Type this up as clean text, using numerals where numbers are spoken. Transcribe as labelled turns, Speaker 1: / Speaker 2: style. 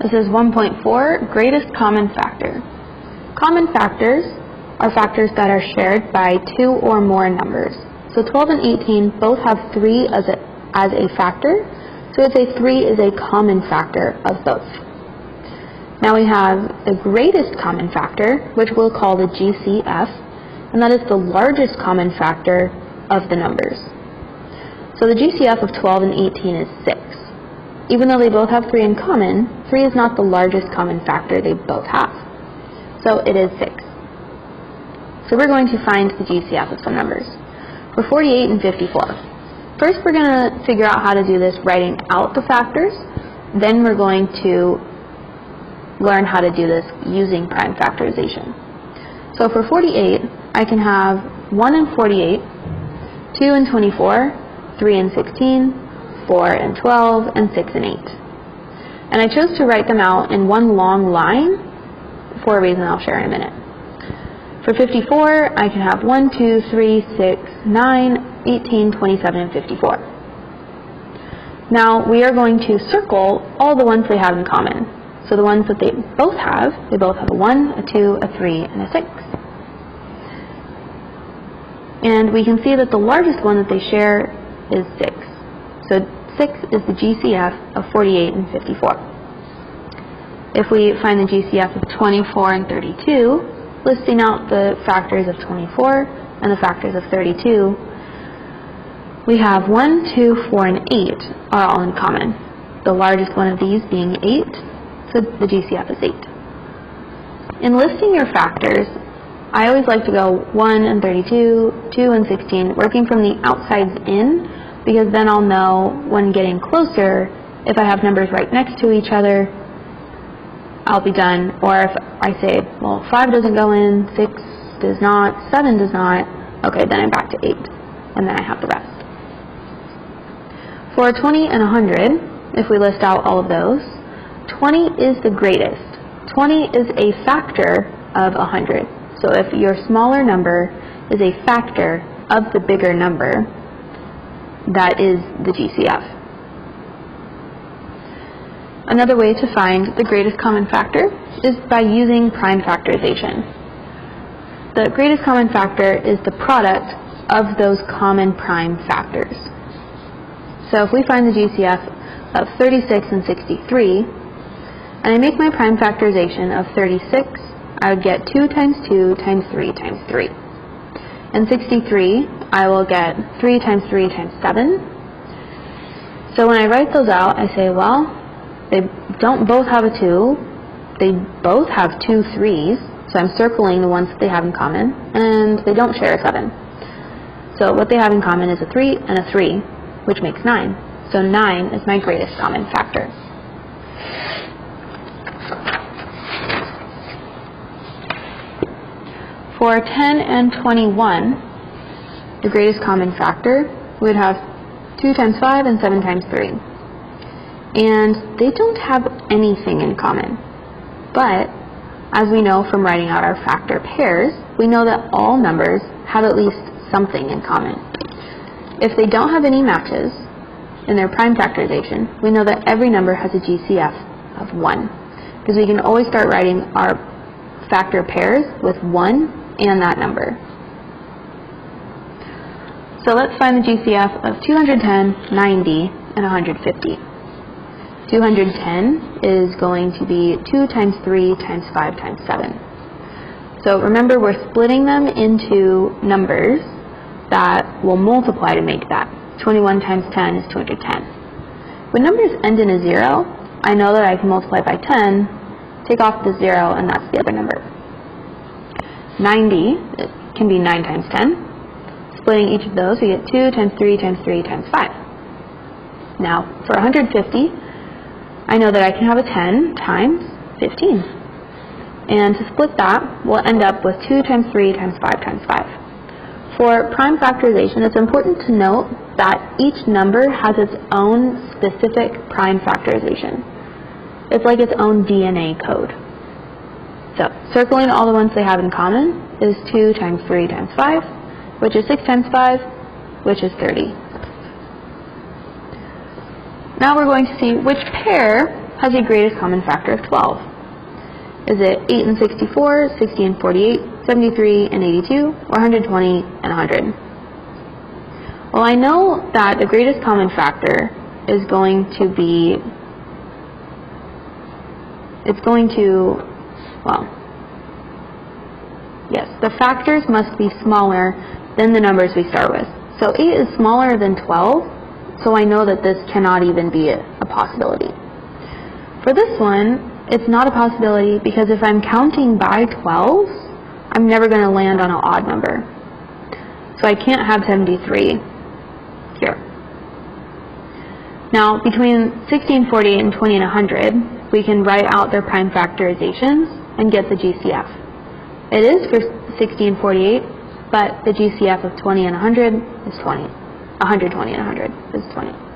Speaker 1: This is 1.4, greatest common factor. Common factors are factors that are shared by 2 or more numbers. So 12 and 18 both have 3 as a factor, so we'd say 3 is a common factor of both. Now we have the greatest common factor, which we'll call the GCF, and that is the largest common factor of the numbers. So the GCF of 12 and 18 is 6. Even though they both have 3 in common, 3 is not the largest common factor they both have. So it is 6. So we're going to find the GCF of some numbers. For 48 and 54. First we're going to figure out how to do this writing out the factors. Then we're going to learn how to do this using prime factorization. So for 48, I can have 1 and 48, 2 and 24, 3 and 16, 4 and 12, and 6 and 8. And I chose to write them out in one long line for a reason I'll share in a minute. For 54, I can have 1, 2, 3, 6, 9, 18, 27, and 54. Now we are going to circle all the ones they have in common. So the ones that they both have a 1, a 2, a 3, and a 6. And we can see that the largest one that they share is 6. So 6 is the GCF of 48 and 54. If we find the GCF of 24 and 32, listing out the factors of 24 and the factors of 32, we have 1, 2, 4, and 8 are all in common. The largest one of these being 8, so the GCF is 8. In listing your factors, I always like to go 1 and 32, 2 and 16, working from the outsides in, because then I'll know when getting closer, if I have numbers right next to each other, I'll be done. Or if I say, well, 5 doesn't go in, 6 does not, 7 does not, okay, then I'm back to 8, and then I have the rest. For 20 and 100, if we list out all of those, 20 is the greatest. 20 is a factor of 100. So if your smaller number is a factor of the bigger number, that is the GCF. Another way to find the greatest common factor is by using prime factorization. The greatest common factor is the product of those common prime factors. So if we find the GCF of 36 and 63, and I make my prime factorization of 36, I would get 2 times 2 times 3 times 3. And 63, I will get 3 times 3 times 7. So when I write those out, I say, well, they don't both have a 2. They both have 2 3s, so I'm circling the ones that they have in common, and they don't share a 7. So what they have in common is a 3 and a 3, which makes 9. So 9 is my greatest common factor. For 10 and 21, the greatest common factor would have 2 times 5 and 7 times 3. And they don't have anything in common. But, as we know from writing out our factor pairs, we know that all numbers have at least something in common. If they don't have any matches in their prime factorization, we know that every number has a GCF of 1. Because we can always start writing our factor pairs with 1 and that number. So let's find the GCF of 210, 90, and 150. 210 is going to be 2 times 3 times 5 times 7. So remember, we're splitting them into numbers that will multiply to make that. 21 times 10 is 210. When numbers end in a 0, I know that I can multiply by 10, take off the 0, and that's the other number. 90 can be 9 times 10. Splitting each of those, we get 2 times 3 times 3 times 5. Now, for 150, I know that I can have a 10 times 15. And to split that, we'll end up with 2 times 3 times 5 times 5. For prime factorization, it's important to note that each number has its own specific prime factorization. It's like its own DNA code. So, circling all the ones they have in common is 2 times 3 times 5, which is 6 times 5, which is 30. Now we're going to see which pair has a greatest common factor of 12? Is it 8 and 64, 60 and 48, 73 and 82, or 120 and 100? Well, I know that the greatest common factor is going to be, the factors must be smaller than the numbers we start with. So 8 is smaller than 12, so I know that this cannot even be a possibility. For this one, it's not a possibility because if I'm counting by 12s, I'm never going to land on an odd number. So I can't have 73 here. Now, between 60 and 48 and 20 and 100, we can write out their prime factorizations and get the GCF. It is for 60 and 48, but the GCF of 20 and 100 is 20. 120 and 100 is 20.